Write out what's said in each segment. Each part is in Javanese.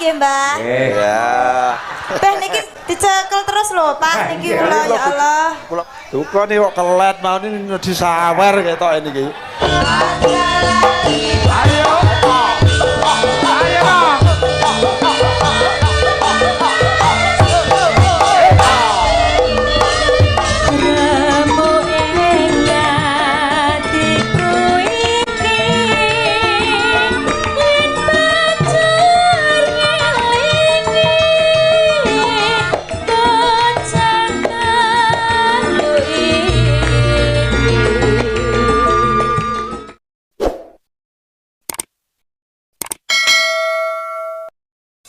nggih, Mbah. Nggih. Ya. Beh niki dicekel terus lho, Pak. Niki kula ya Allah. Kula duka nih kok kelet mau ini disawer ketok niki. Ayo. Ayo.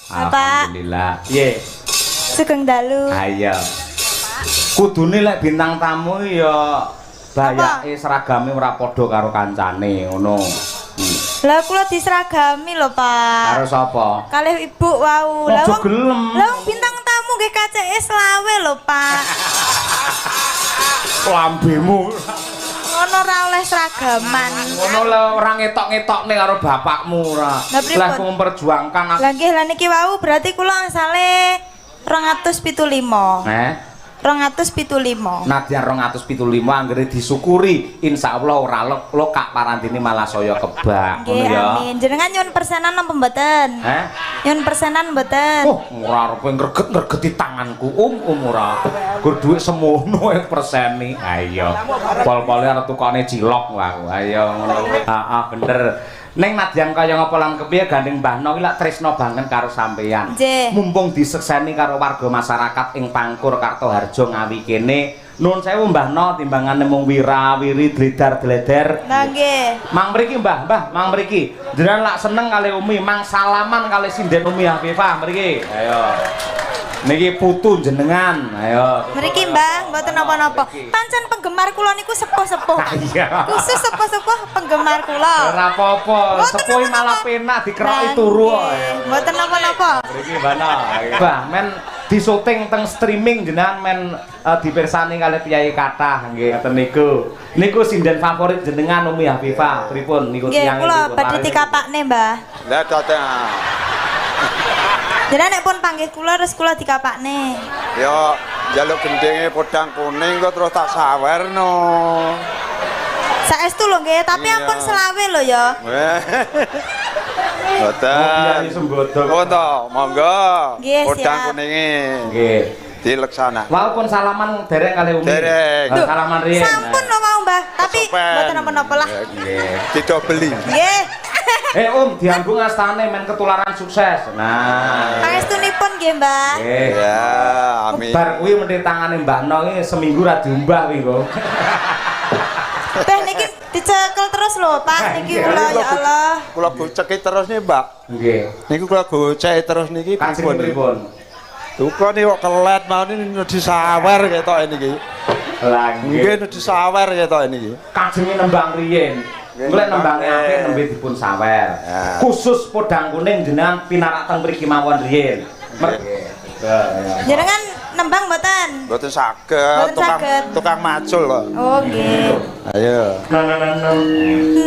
Alhamdulillah. Piye? Sugeng dalu. Ayo. Kudune lek bintang tamu ya bayake seragame ora padha karo kancane ngono. Lah kula diseragami lho, Pak. Karo sapa? Kalih ibu wau. Lah gelem. Lah bintang tamu nggih KCS selawe lho, Pak. Lambemu. Ngono ora oleh seragaman. Ngono lho ora ngetok-ngetokne karo bapakmu ora. Lah ku memperjuangkan. Lah nggih lah niki wau berarti kula asale 275. 275. Nadyan 275 anggere disyukuri insyaallah ora lokak parantine malah saya kebak ngono ya. Amin. Jenengan nyuwun persenan napa mboten? Nyuwun persenan mboten? Oh, ora arepe ngreget-ngregeti tanganku. Ora. Gur dhuwit semono perseni. Ayo. Pol-pole arep tukane cilok wae. Ayo ngono. Heeh, bener. Neng Nadyan kaya ngapa lan kepiye gandeng Mbah No iki lak tresna banget karo sampeyan. Mumpung disekseni karo warga masyarakat ing Pangkur Kartoharjo Ngawi kene. Nuwun sewu Mbah No timbangane mung wira-wiri dledar-dleder. Lah nggih. Mang mriki Mbah, mang mriki. Jenengan lak seneng kali Umi, mang salaman kali Sinden Umi Hafifah mriki. Ayo. Niki putu jenengan. Ayo. Mriki Mbah, mboten napa-napa. Pancen penggemar kula niku sepuh-sepuh. Iya. Khusus sepuh-sepuh penggemar kula. Ora apa-apa, sepuh malah penak dikeroki turu kok. Mboten napa-napa. Mriki Bana. Mbah, men disuting teng streaming jenengan men dipirsani kali Piyai kathah nggih ngoten niku. Niku sinden favorit jenengan Umi Hafifah. Pripun niku tiyang niku? Nggih, kula badhe dikapakne, Mbah. Lah dateng. Jenengan nek pun panggih kula terus kula dikapakne. Yo njaluk gendenge podang kuning kok terus tak sawerno. Saestu lho nggih, tapi ampun selawe lho ya. Mboten. Oh to, monggo. Podang kuninge. Nggih. Dileksana. Walaupun salaman dereng kali Umi. Dereng. Salaman riyen. Sampun lho mau Mbah, tapi mboten napa-napa lah. Nggih. Didobeli. Nggih. Dianggung astane men ketularan sukses. Nah. Pangestunipun nggih, Mbah. Nggih. Ya, amin. Bar kuwi mendhe tangane Mbah No iki seminggu ra diumbah kuwi kok. Teh niki dicekel terus lho, Pak. Niki kula ya Allah. Kula goceki terus nih, Mbak. Nggih. Niku kula goceki terus niki pripun? Duka nih kok kelet mau ini disawer ketok niki. Lah nggih disawer ketok niki. Kajenge nembang riyen. Golek nembange apik nembe dipun sawer. Khusus podang kuning jenengan pinarak teng mriki mawon riyen. Jenengan nembang mboten? Mboten saged, tukang macul kok. Oh nggih. Ayo.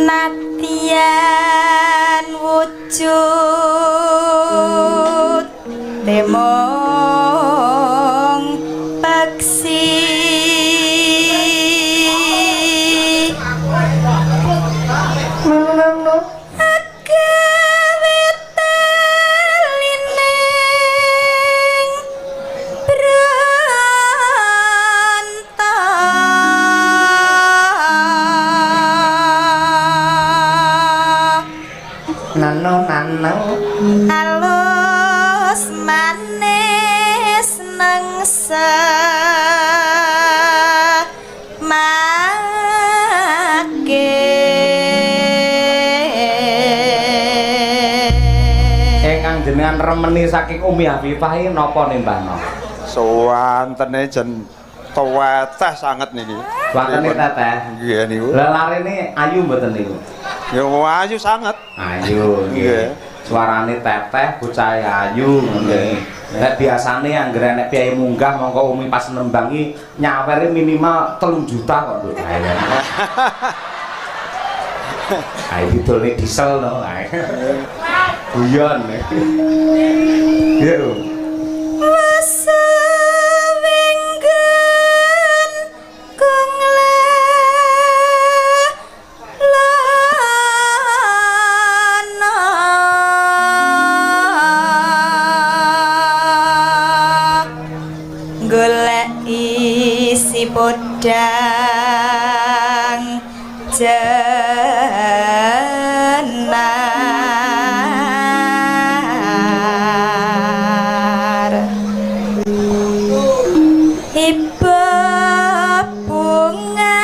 Nadyan wujud demong paksi halus manis nengsa make ingkang jenengan remeni saking Umi Hafifah iki napa nih Mbah No? Sewantene jen tuweteh sanget niki. Watene teteh. Nggih niku. Lah larene ayu mboten niku? Ya ayu sanget. Ayu nggih. Suarane teteh, bocah ayu nggih. Nek biasane anggere nek piyai munggah mongko Umi pas nembangi nyawere minimal 3 juta kok, Nduk. Ayo didolne diesel no. guyon. Yo. Golek isi podang jenar iba bunga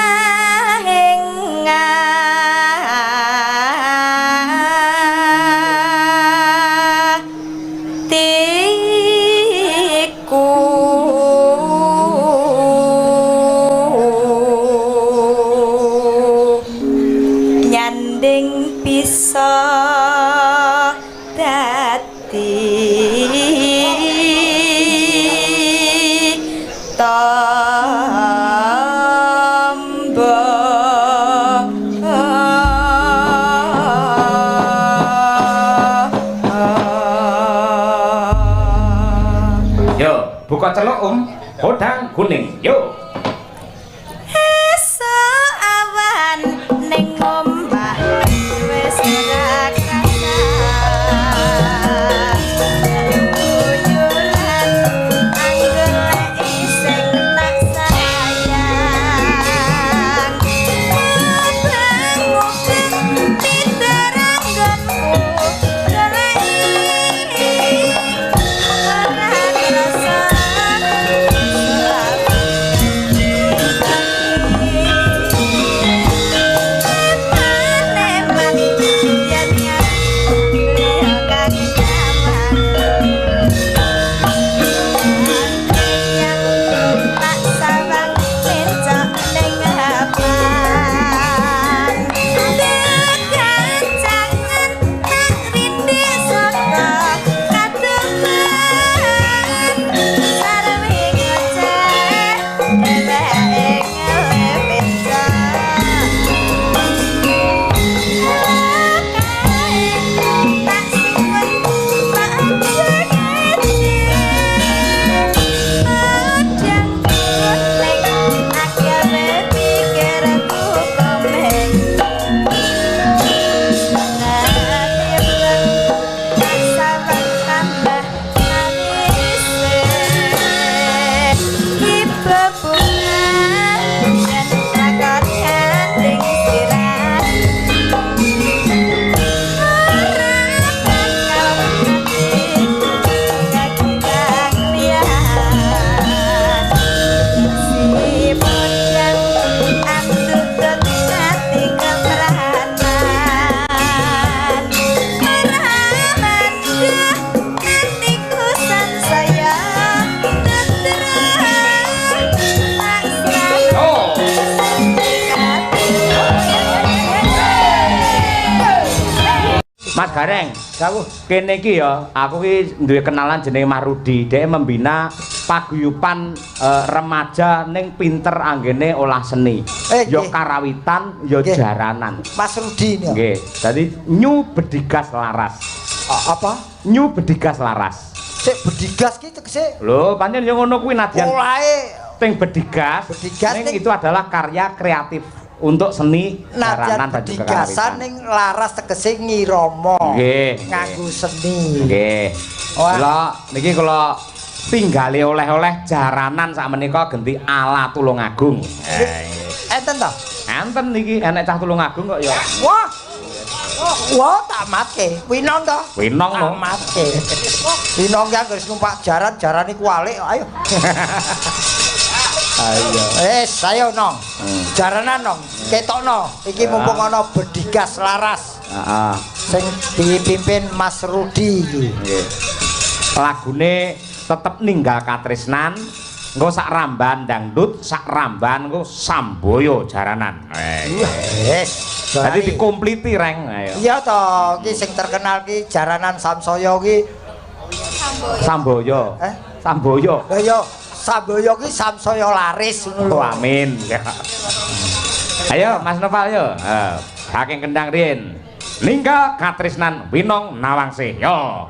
nyanding bisa dadi Yo, buka celuk hodang kuning. Yo. esuk awan ning omah wis ora uyulan anggolek sing tak sayang bangun tidur anggonku goleki ora rasa Mas Gareng, kene iki ya, aku ki duwe kenalan jenenge Mas Rudi. Dhek membina paguyuban remaja ning pinter anggene olah seni. Ya karawitan, ya jaranan. Mas Rudi ini. Nggih. Dadi Nyu Bedigas Laras. Apa? Nyu Bedigas Laras. Sik Bedigas ki tegese. Lho, pancen ya ngono kuwi nadyan. Olahe Ting Bedigas. Bedigas ning itu adalah karya kreatif untuk seni jaranan dan juga bedigasan karawitan. ning laras tegese ngirama. Nggih. Nganggo seni. Nggih. Wah. Kula niki kula tinggale oleh-oleh jaranan sakmenika genti ala Tulungagung. Enten to? Enten niki enek cah Tulungagung kok ya. Wah. Wah, tak matke. Winong to? Winong lho. Tak matke. Winong ya wis numpak jaran-jarane kualik ayo. Ayo. Ayo nong. Jaranan nong, ketokno. Iki mumpung ana Bedigas Laras. Heeh. Sing dipimpin Mas Rudi iki. Nggih. Lagune tetep ninggal katresnan, engko sak ramban dangdut, sak ramban engko samboyo jaranan. Wes. Dadi dikompliti reng. Ayo. Iya to, iki sing terkenal ki jaranan Samsaya ki Samboyo. Samboyo. Lah ya Samboyo ki samsaya laris ngono lho. Oh, amin. Ayo Mas Noval yo. Saking kendang riyen. ninggal katresnan Winong Nawangse. Yo.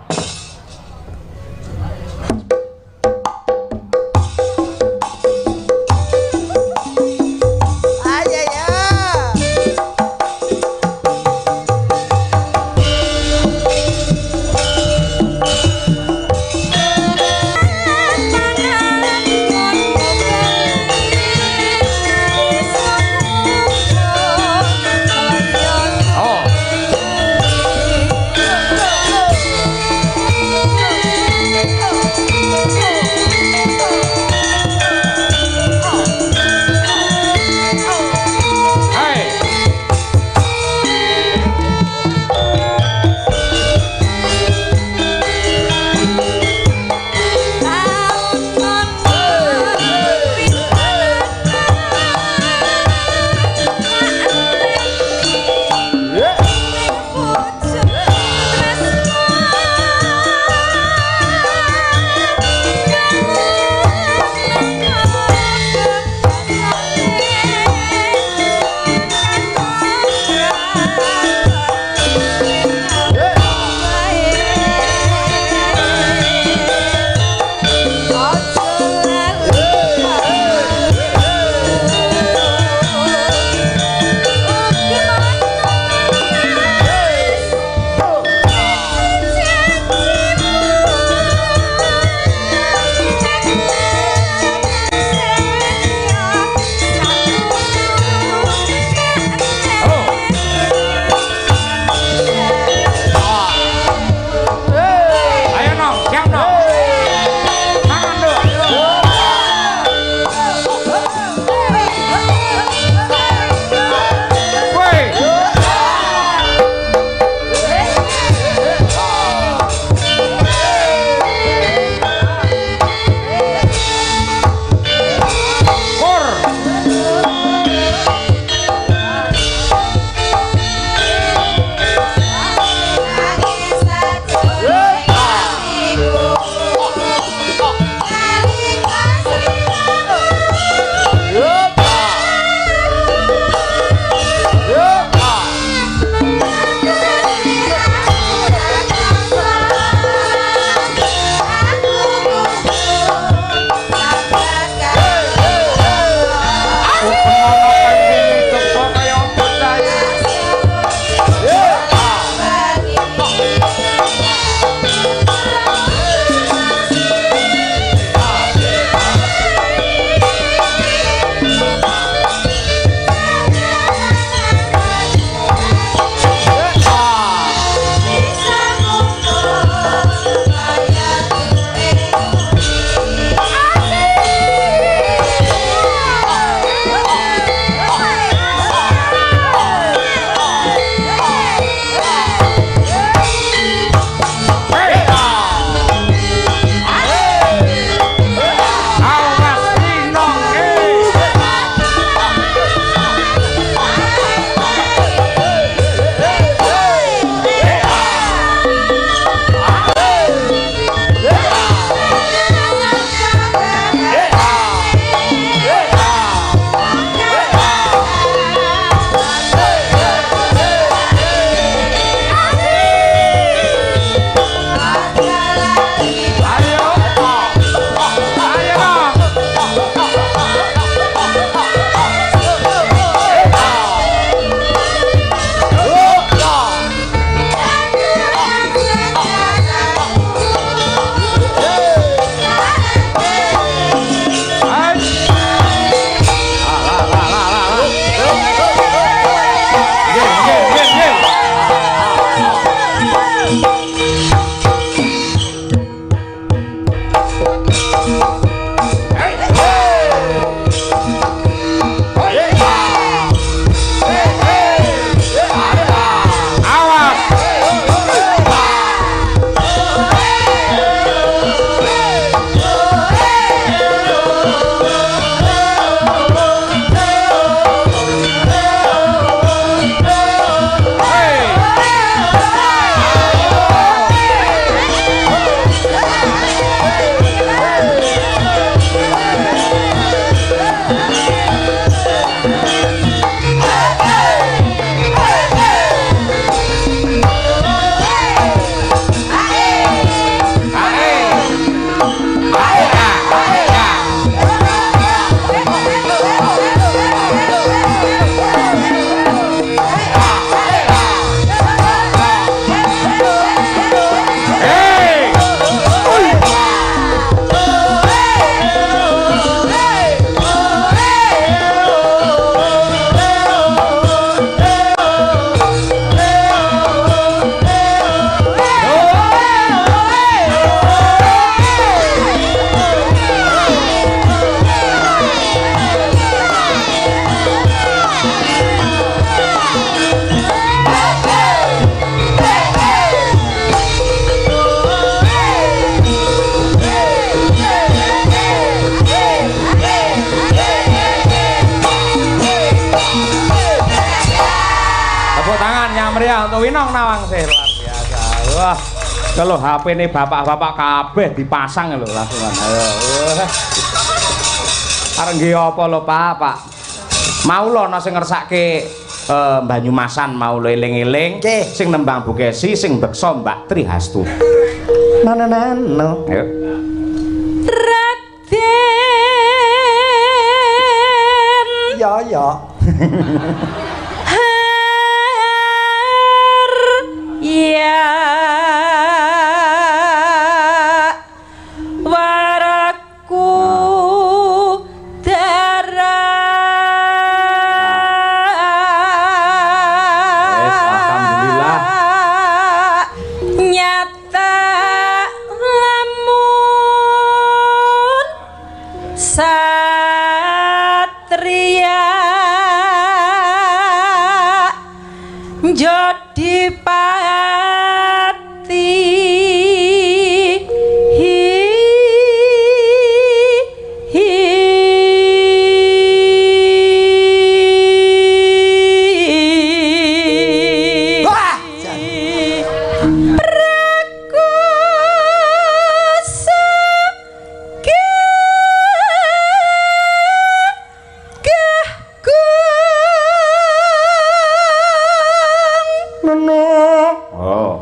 untuk Winong Nawangsih luar biasa. Wah. Kalau HP-ne bapak-bapak kabeh dipasang lho langsungan. Ayo. Arep nggih apa lho Pak? Mau lho ana sing ngersake Banyumasan mau lho eling-eling sing nembang Bukesi sing beksa Mbak Trihastu. Nananano. Ayo. Raden. Ya. Ya waraku darah. Alhamdulillah. Nyata lamun satria Jodi pati Wah, Oh.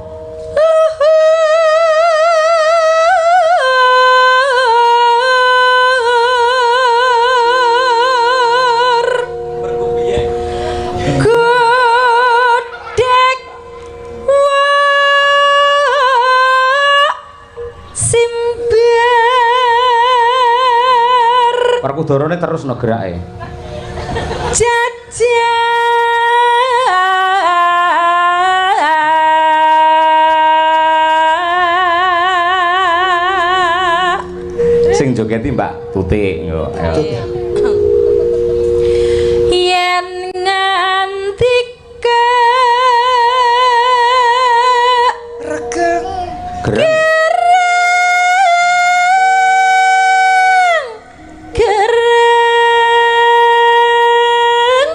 Godek simbar Perkudorone terus no gerake. Sing jogeti Mbak Tutik yo. yen ngantika regeng. Gereng. gereng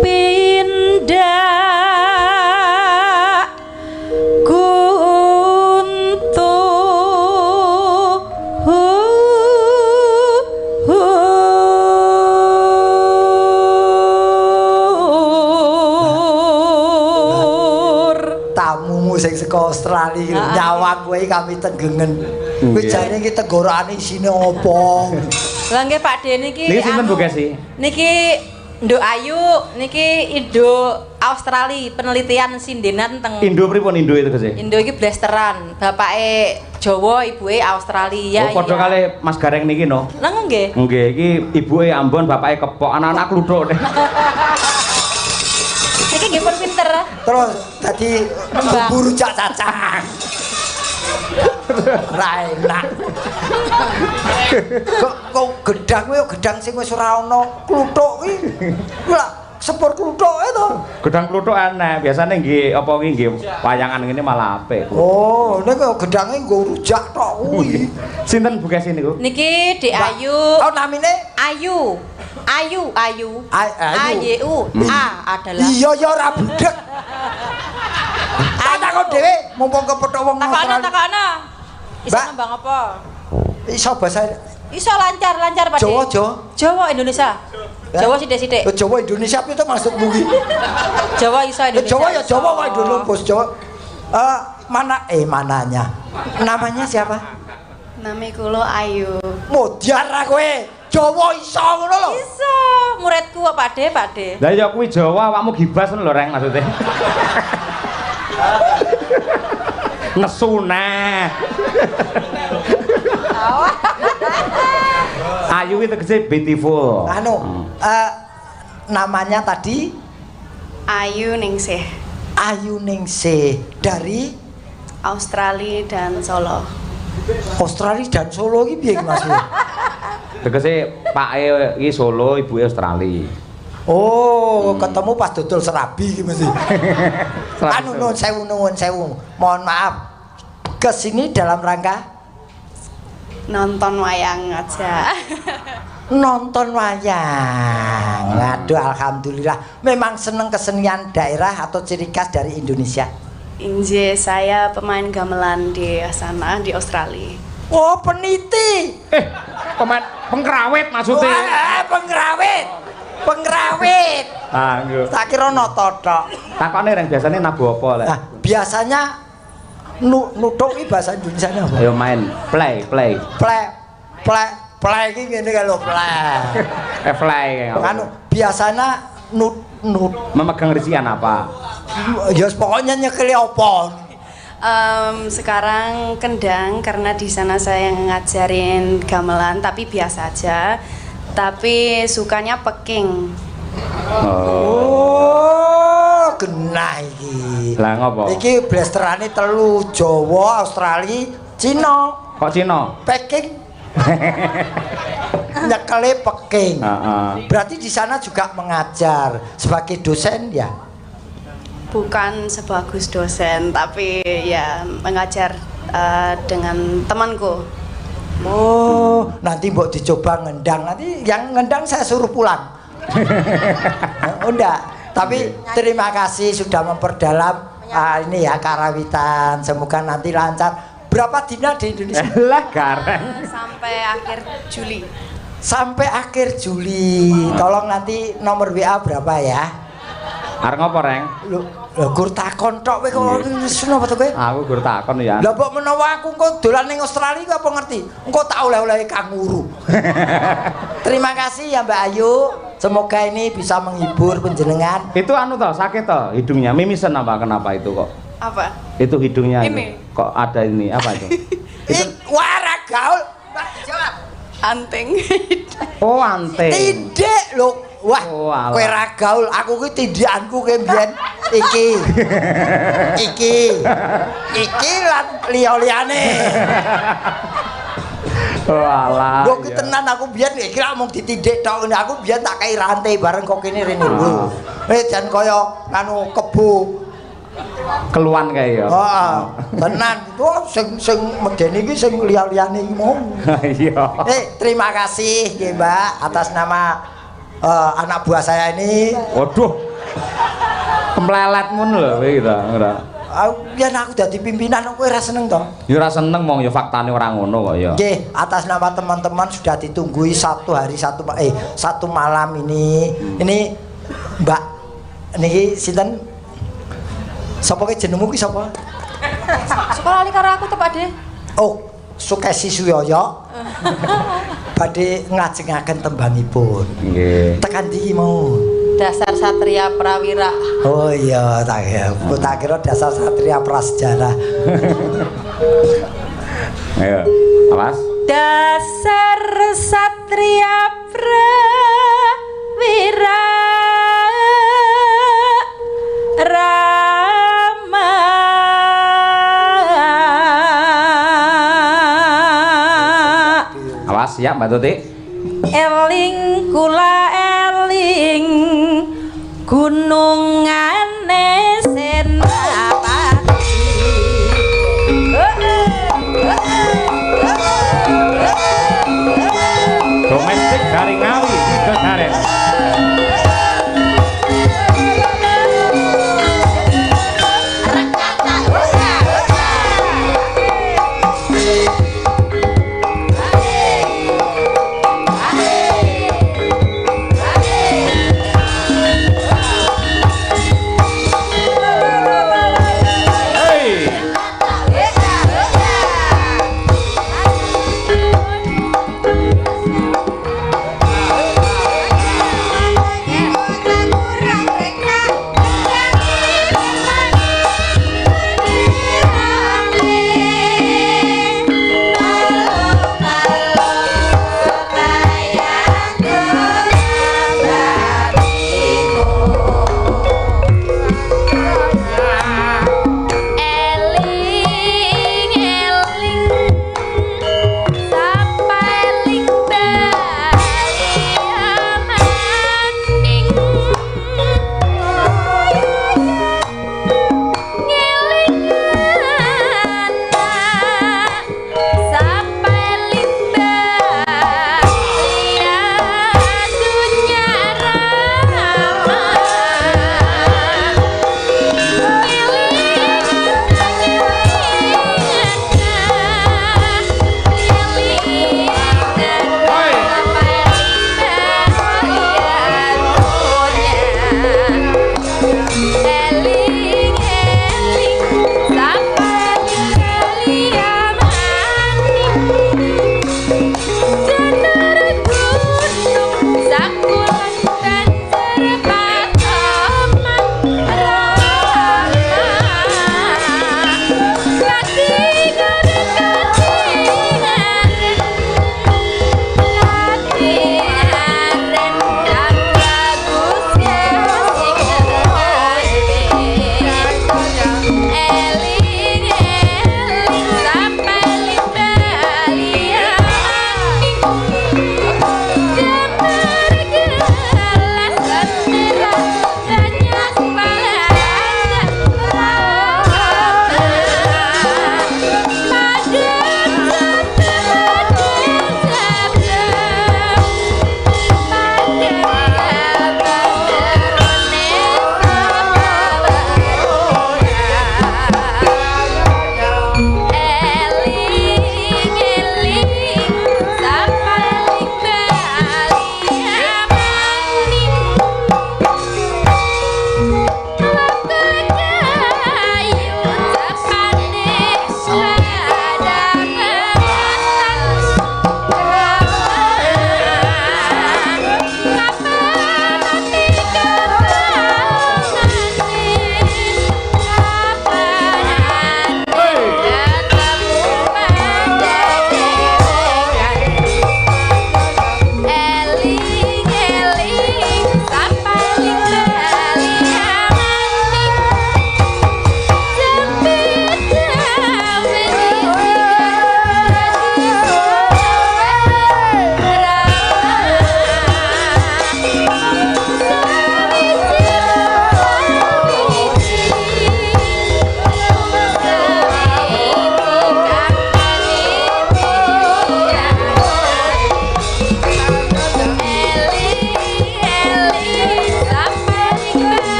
pindah Tamumu sing saka Australia nyawang kowe kami tenggengen. Kuwi jane iki tenggorokane isine apa? Lah nggih Pak De niki Niki sinten Bu Kesi? Niki Nduk Ayu niki Indo Australia penelitian sindenan teng Indo pripun Indo itu Kesi? Indo iki blasteran, bapake Jawa, ibuke Australia. Oh padha kali Mas Gareng niki no. Lah nggih. Nggih iki ibuke Ambon, bapake Kepok, anak-anak kluthuk. Niki nggih pun pinter. Terus dadi buru cacang. Ra enak. Kok gedang kuwi gedang sing wis ora ana kluthuk kuwi. Lah sepur kluthuke to. Gedang kluthuk aneh, biasane nggih apa iki nggih wayangan ngene malah apik. Oh, nek gedange nggo rujak tok kuwi. Sinten Bu Kesi niku? Niki Dek Ayu. Oh namine Ayu. Ayu. A-Y-U. A adalah. Iya ya ora budek. Takon dhewe mumpung kepethuk wong Takokno. Iso Mbak. nembang apa? Iso basa Iso lancar Pak De. Jawa Indonesia. Jawa sithik-sithik. Jawa Indonesia piye to maksudmu ki? Jawa iso Indonesia. Jawa ya Jawa wae dulu bos Jawa. Mananya? Namanya siapa? Nami kula Ayu. Modiar ra kowe. Jawa iso ngono lho. Iso. Muridku kok Pak De. Lah ya kuwi Jawa awakmu gibas ngono lho Reng maksudnya. Nesuna. Ayu itu tegese beautiful. Namanya tadi Ayu Ningsih. Ayu Ningsih dari Australia dan Solo. Australia dan Solo iki piye Mas? Tegese pake iki Solo, ibuke Australia. Oh, ketemu pas dodol serabi iki mesti. Nuwun sewu. Mohon maaf. Kesini dalam rangka Nonton wayang aja. nonton wayang. Aduh, alhamdulillah. Memang seneng kesenian daerah atau ciri khas dari Indonesia? Inje, saya pemain gamelan di sana, di Australia. Oh, peniti. Pemain pengkerawit maksudnya. Wah, pengrawit. Pengrawit. Ah, nggih. Tak kira noto tok. Takone reng biasane nabu apa lek? Nah, biasanya nutuk iki bahasa Indonesia apa? Ayo main, play. Play iki ngene kan lho, play. Play. Anu, biasanya nut Memegang risian apa? ya pokoknya nyekeli apa. Sekarang kendang karena di sana saya ngajarin gamelan tapi biasa aja. Tapi sukanya peking. Oh, genah iki. Lah ngopo? Iki blasterane telu, Jawa, Australia, Cina. Kok Cina? Peking. Nyekeli peking. Heeh. Berarti di sana juga mengajar sebagai dosen ya? Bukan sebagus dosen, tapi ya mengajar dengan temanku. Oh, nanti mbok dicoba ngendang. Nanti yang ngendang saya suruh pulang. Enggak. Tapi terima kasih sudah memperdalam ini ya karawitan. Semoga nanti lancar. Berapa dina di Indonesia? Lah gareng. Sampai akhir Juli. Sampai akhir Juli. Tolong nanti nomor WA berapa ya? Arep ngopo, Reng? Lho gur takon tok kowe kok napa to kowe? Aku gur takon ya. Lah mbok menawa aku engko dolan ning Australia kok apa ngerti? Engko tak oleh-oleh kanguru. Terima kasih ya Mbak Ayu. Semoga ini bisa menghibur panjenengan. Itu anu toh, sakit toh hidungnya. Mimisen apa kenapa itu kok? Apa? Itu hidungnya Ini. itu. Kok ada ini apa itu? Wara gaul. Mbak jawab. Anting. Oh, ante. Tidak lho. Wah, Oh, alah. kowe ra gaul, aku ki tindakanku ki mbiyen iki. Iki lan liya-liyane. Oh alah. Lho ki tenan aku mbiyen iki ra mung ditindik tok, aku mbiyen tak kei rantai bareng kok kene rene lho. Jan kaya anu kebo. Keluan kae ya. Heeh. Tenan itu sing medeni iki sing liya-liyane iki mau. Iya. Terima kasih nggih Mbak atas nama anak buah saya ini. Waduh. Kemplelet ngono lho kowe iki ta, ora. Yen aku dadi pimpinan kowe ora seneng to? Ya ora seneng mong ya faktane ora ngono kok ya. Nggih, atas nama teman-teman sudah ditunggui satu malam ini. Ini Mbak niki sinten? Sapa ki jenengmu ki sapa? Sekolah lali karo aku to, Pak De. Oh, Sukesi Suyoyo. Badhe ngajengaken tembangipun. Nggih. Tekan ndi mau? Dasar Satria Prawira. Oh iya, tak kira dasar satria prasejarah. Ayo, awas. Dasar Satria Prawira. Rama. Awas siap Mbak Tuti. Eling kula eling gunungane Senapati. Domestik dari Ngawi ke Daren.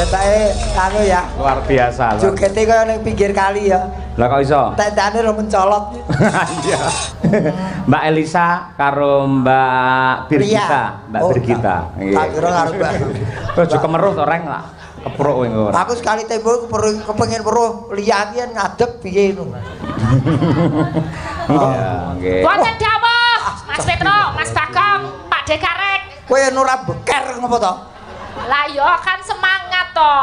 Tetahe anu ya. Luar biasa. Jogete kaya ning pinggir kali ya. Lah kok iso? Tendane ro mencolot. Iya. Mbak Elisa karo Mbak Birgita, Mbak Birgita. Tak kira karo Mbak. Ojo kemeruh to reng lah. Kepruk kowe ngono. Aku sekali tembo kepengin weruh liya ki ngadeg piye ngono. Nggih. Wonten dawuh, Mas Petro, Mas Bagong, Pak Dekarek. Kowe ora beker ngopo to? Lah yo kan semangat to.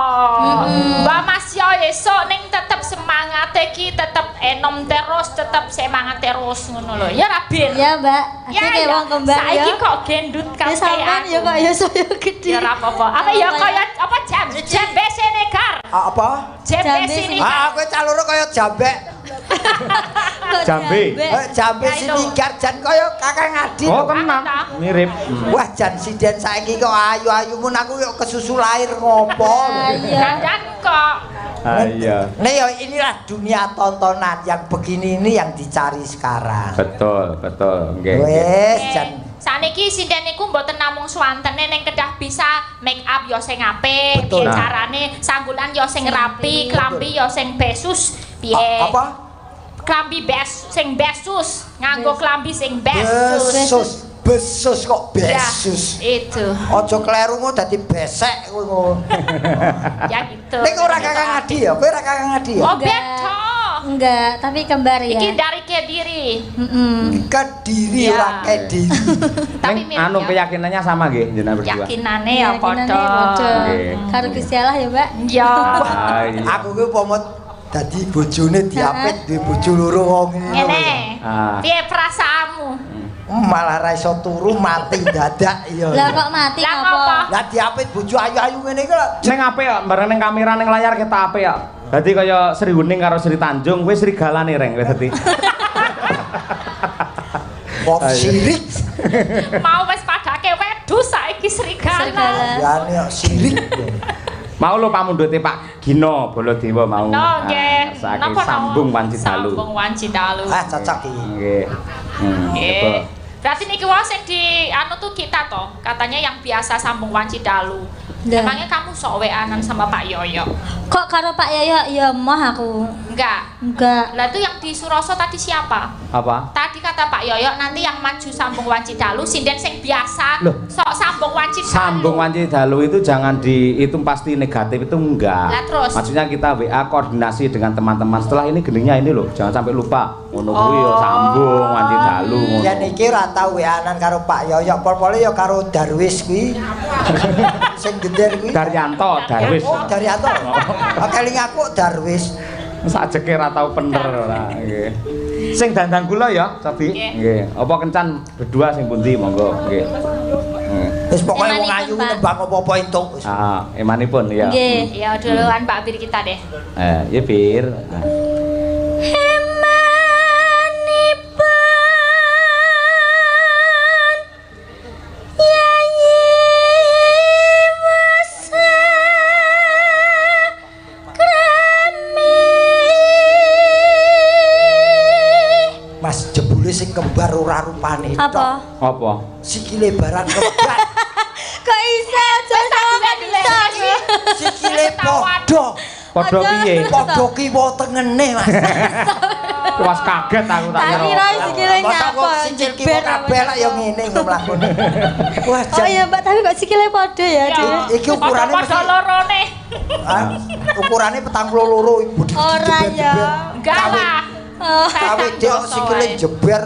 Mbak Mas yo esuk ning tetep semangat iki tetep enom terus, tetep semangat terus ngono lho. Ya Rabin. Ya, Mbak. Asik wong kembar ya. Saiki kok gendut Ya kabeh sampean ya kok ya saya gede. Ya ora apa-apa. Apa ya kaya apa jambe Senegar. Apa? Jambe sini. Ah, kowe caloro kaya jambek. Jambe. Jambe sinigar jan kaya Kakang Adi. Oh, tenang. Mirip. Wah, jan siden saiki kok ayu-ayumun aku kok kesusu lahir ngopo. Dandan kok. Ah iya. Nah ya inilah dunia tontonan yang begini ini yang dicari sekarang. Betul, betul. Nggih. Wes jan Saniki sinden niku mboten namung swantene ning kedah bisa make up yo sing apik, Betul. piye carane sanggulan yo sing rapi, klambi yo sing besus, piye. apa? Klambi sing besus, nganggo klambi sing besus. Besus kok besus. Ya, itu. Ojo kleru ngono dadi besek kowe. Ya gitu. Nek ora Kakang Adi ya, kowe ora Kakang Adi ya. Oh, beda. Enggak, tapi kembar ya. Iki dari Kediri. Kediri Ya. ora Kediri. Tapi Ning anu keyakinannya sama nggih jenengan berdua. yakinane ya padha. Nggih. Karo Gusti Allah ya, Mbak. Ya. Ah, iya. Aku ki umpama dadi bojone diapit duwe bojo loro wong ngono. Ngene. Ah. Piye perasaanmu? Malah ra iso turu mati dadak ya. Lah kok mati Lah ngopo? ngopo? Lah diapit bojo ayu-ayu ngene iki lho. Ning apik ya, bareng ning kamera ning layar kita apik ya. Dadi kaya Sri Wuning karo Sri Tanjung, kowe serigalane reng kowe dadi. Wong sirik. Mau wis padake wedhus saiki serigala. Ya nek sirik. Mau lho pamundhute Pak Gino Baladewa mau. No, nggih. Saking Napa sambung wanci dalu. Sambung wanci dalu. Ah cocok iki. Nggih. Nggih. Berarti niki wae sing di anu tuh kita toh, katanya yang biasa sambung wanci dalu. Lah. Emangnya kamu sok weanan sama Pak Yoyo? Kok karo Pak Yoyo ya moh aku. Enggak. Enggak. Lah itu yang di Suroso tadi siapa? Apa? Tadi kata Pak Yoyo nanti yang maju sambung wanci dalu, sinden sing biasa Loh. sok sambung wanci dalu. Sambung wanci dalu itu jangan itu pasti negatif itu enggak. Lah, terus? Maksudnya kita WA koordinasi dengan teman-teman. Setelah ini gendingnya ini loh, jangan sampai lupa. Ngono kuwi ya sambung wanci dalu ngono. Ya niki ora tau weanan karo Pak Yoyo, pol-pole ya karo Darwis kuwi. Sing gender kuwi. Daryanto, Darwis. Oh, Daryanto. Keling aku Darwis. Sajeke ra tau bener ora nggih. Sing dandang kula ya, Cobi. Nggih. Apa kencan berdua sing pundi monggo nggih. Wis pokoke wong Emanipun, ayu Pak. nembang apa-apa entuk wis. Emanipun ya. Nggih. Ya duluan Mbak Bir kita deh. Ya Bir. Mas jebule sing kembar ora rupane. Apa? Apa? Sikile barang kembar. Kok iso aja sampean iso. Sikile padha. Padha piye? Padha kiwa tengene, Mas. Was kaget aku tak Tak kira. kira sikile Masa nyapa. kok sikil kiwa kabeh lak ya ngene kok mlakune. Wah, Oh iya, Mbak, tapi kok sikile padha ya, Dik? iki ukurane Padha mesti lorone. ah, ukurane 42 ibu. Ora ya. Enggak lah. Kawe dek sikile jeber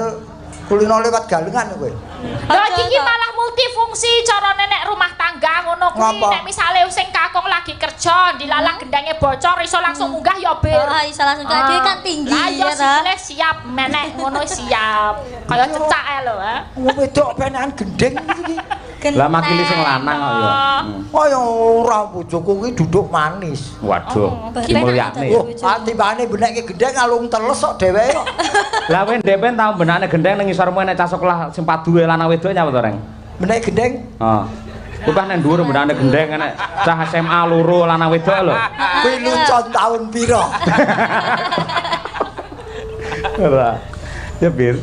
kulino lewat galengan kowe. Lho iki malah multifungsi cara nenek rumah tangga ngono kuwi. Ngapa? Nek misale sing kakung lagi kerja, dilalah gendenge bocor iso langsung munggah ya Bir. Oh, iso langsung dhewe kan tinggi Lah ya ya ta. sikile siap menek ngono siap. Kaya cecak ae lho, ha. Wong wedok penekan gendeng iki. Lah makili sing lanang kok ya. Kaya ora bojoku kuwi duduk manis. Waduh, Oh, dimulyakne. Oh, timbangane benekke gendeng ngalung teles kok dheweke kok. Lah kowe ndepen tau benakne gendeng ning ngisor nek cah sekolah sing paduwe lanang wedok nyapa to, Reng? Benek gendeng. Heeh. Bukan nang dhuwur benakne gendeng nek cah SMA loro lanang wedok lho. Kuwi lucon taun pira? Ora. Ya Bir.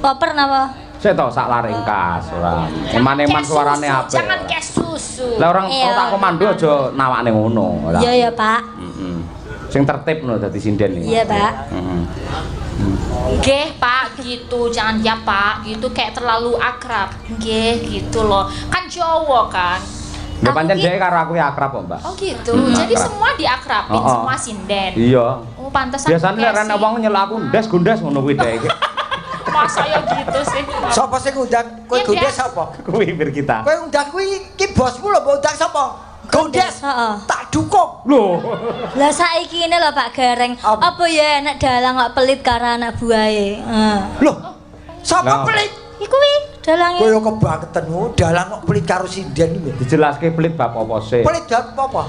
Koper napa? Sik to sak laring kas ora. Eman-eman suarane apik. Jangan kayak susu. Lah orang Iya. tak komando aja nawakne ngono. ora. Iya ya, Pak. Heeh. Sing tertib no dadi sinden iki. Iya, Pak. Heeh. Nggih, Pak, gitu. Jangan ya, Pak. Gitu kayak terlalu akrab. Nggih, gitu loh. Kan Jawa kan. Lha pancen dhek karo aku ya akrab kok, Mbak. Oh gitu. Hmm, Jadi akrab. semua diakrabin, Oh, oh. semua sinden. Iya. Oh, pantesan. Biasane lek ana wong nyelak aku ndas gundas ngono kuwi dhek iki. Masa ya gitu sih. Sapa sing ngundang kowe Iya, Gondes Des. sapa? Kuwi bir kita. Kowe undang kuwi ki bosmu lho, mbok undang sapa? Gondes. Heeh. Tak dukung. Lho. Lah saiki ini lho Pak Gareng, Apa? apa ya enak dalang kok pelit karo anak buahe. Loh. Sapa Lah. pelit? Iku wi dalange. Kowe kebangetenmu dalang kok pelit karo sinden iki. Dijelaske pelit bab apa sih? Pelit bab apa?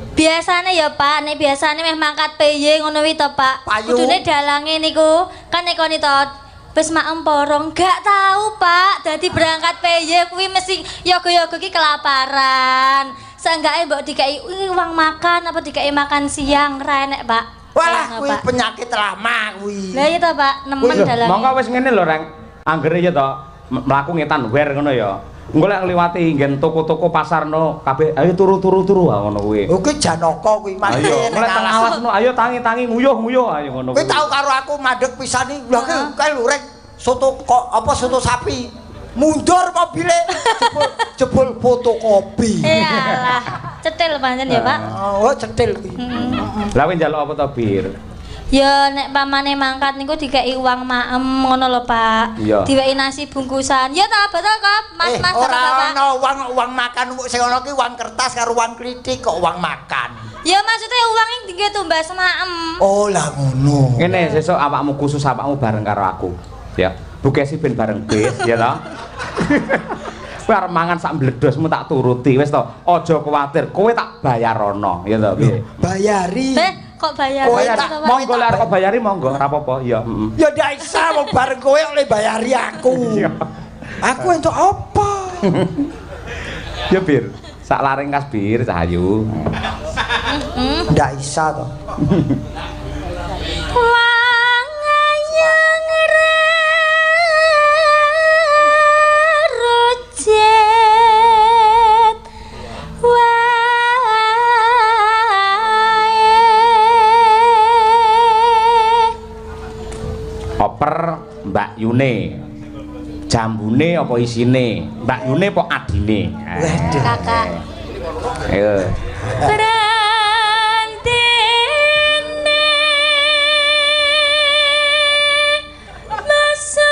Biasane ya Pak, nek biasane meh mangkat PY ngono wi to Pak. Payu. Kudune dalange niku kan nekoni to wis maem porong, gak tahu Pak. Dadi berangkat PY kuwi mesti yoga-yoga ki kelaparan. Seenggaknya mbok dikai uang makan apa dikai makan siang ra enek Pak. Walah Tolong, kuwi Pak. penyakit lama kuwi. Lah iya to Pak, nemen Lho, dalange. mongko wis ngene lho, Reng. Anggere ya to, mlaku ngetan wer ngono ya. Engko lek ngliwati nggen toko-toko pasarno kabeh ayo turu-turu ngono kuwi. Oh kuwi Janaka kuwi Ayo, mati mulai tengah awasno, ayo tangi-tangi nguyuh-nguyuh ayo ngono Kowe kuwi. tau karo aku mandeg pisan iki. Lha kae lho rek soto kok apa soto sapi. Mundur mobile jebul fotokopi. Iyalah, cetil pancen ya Pak. Oh, cetil kuwi. Lah kowe njaluk apa to, Bir? Ya nek pamane mangkat niku dikai uang maem ngono lho Pak. Iya. Diwehi nasi bungkusan. Ya ta betul kok, Mas-mas ora Bapak. ana uang makan sing ana ki uang kertas karo uang kritik kok uang makan. Ya maksudnya uang yang tinggi tumbas maem. Oh lah ngono. Ngene sesuk awakmu khusus awakmu bareng karo aku. Ya. Bukesi ben bareng bis ya to. Kowe arep mangan sak mbledosmu tak turuti wis to. Aja kuwatir, kowe tak bayar ana ya to piye. Bayari. Kok bayar? Kowe Bayar tak to, Pak? Monggo lek arep bayari monggo ora apa-apa ya. Heeh. Ya ndak isa wong bareng kowe oleh bayari aku. Iya. Aku entuk apa? Ya Bir, sak laring kas Bir Cahayu. Ndak isa to. Wangayang rujet wae. Oper Mbak Yune. Jambune apa isine? Mbak Yune apa adine? Waduh. Kakak. Ayo. Berantine masa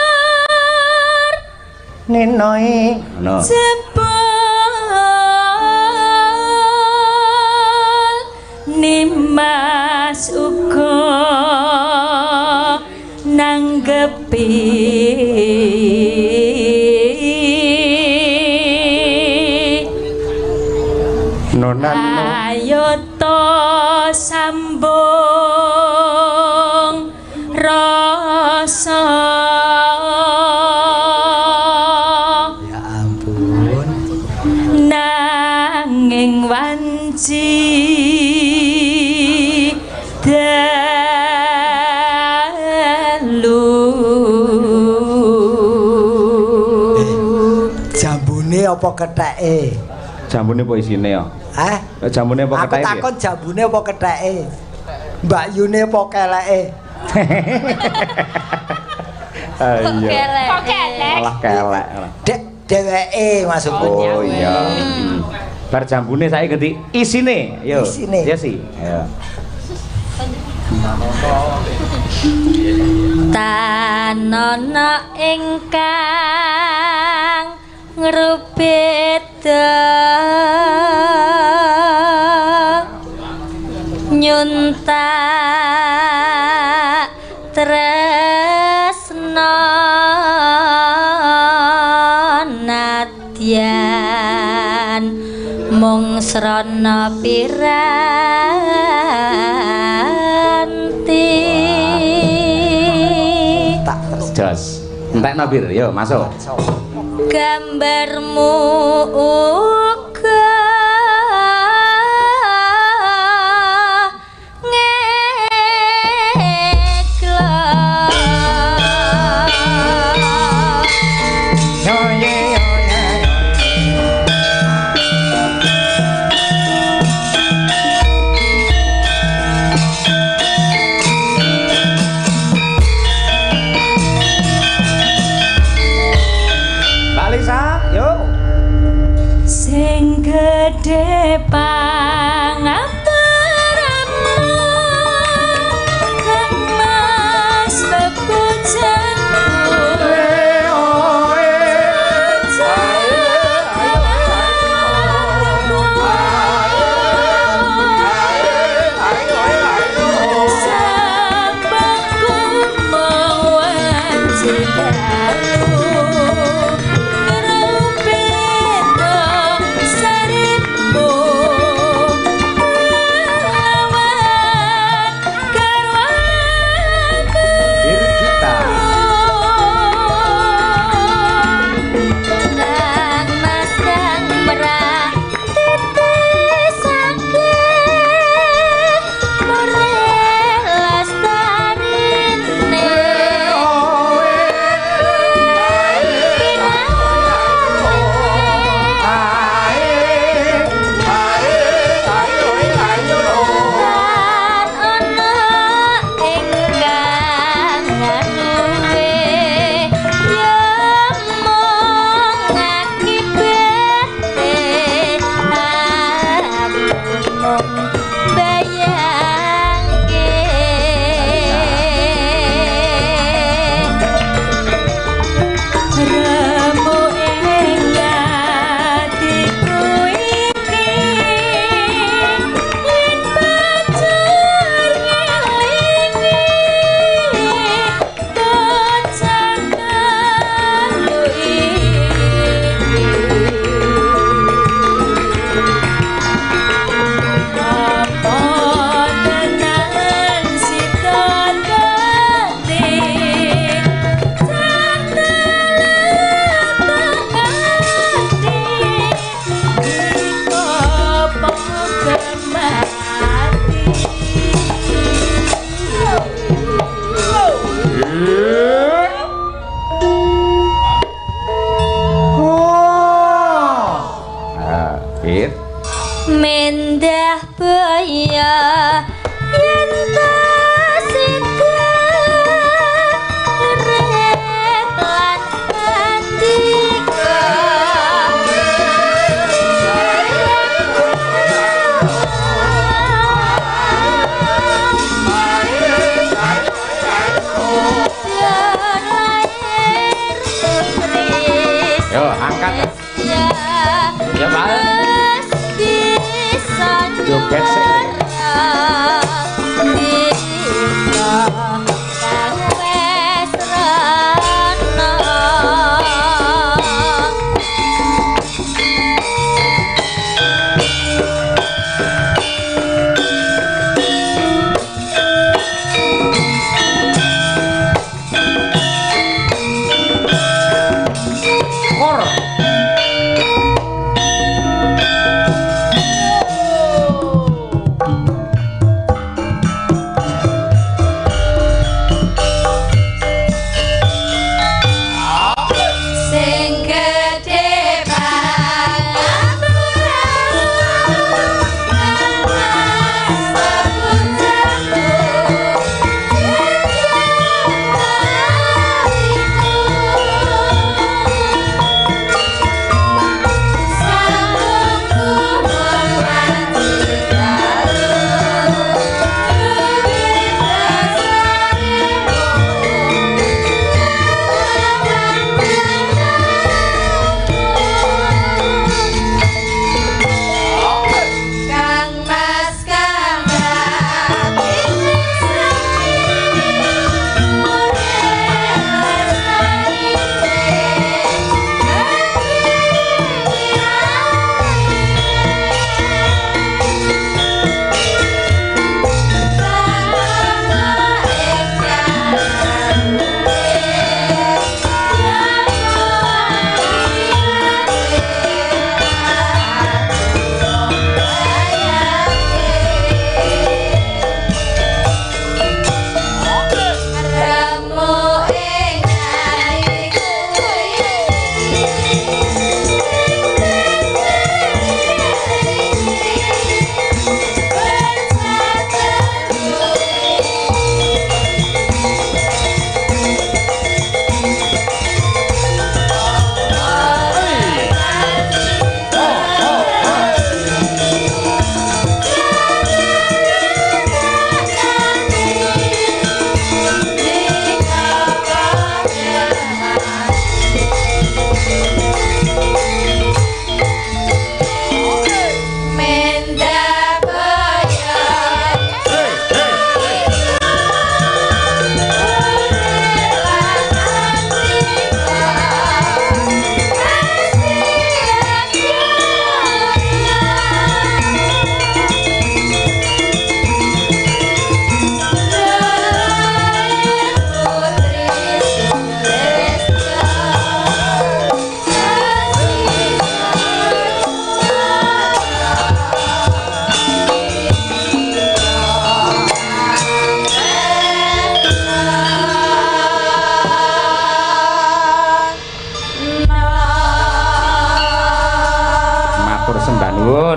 sekar Ninoi. No. jebol Nimas uga nanggepi Nonan no. ayo to sambung rasa Ya ampun. nanging wanci dalu Jambune apa ketheke? Jambune apa isine ya? Hah? Jambune apa Aku ketheke? takon jambune apa ketheke? Mbak Yune apa keleke? Ayo. Kok kelek? Malah kelek. Dek dheweke maksudku. Oh iya. Bar jambune saya ganti isine. Yo. Isine. Ya sih. Ayo. Tanana ingkang ngrubeda nyuntak tresna nadyan mung srana piranti Tak terus. Jos. Entekno Bir, yo masuk. gambarmu uga Yo, angkat. Ya, Ya, Pak. bisa Joget sik.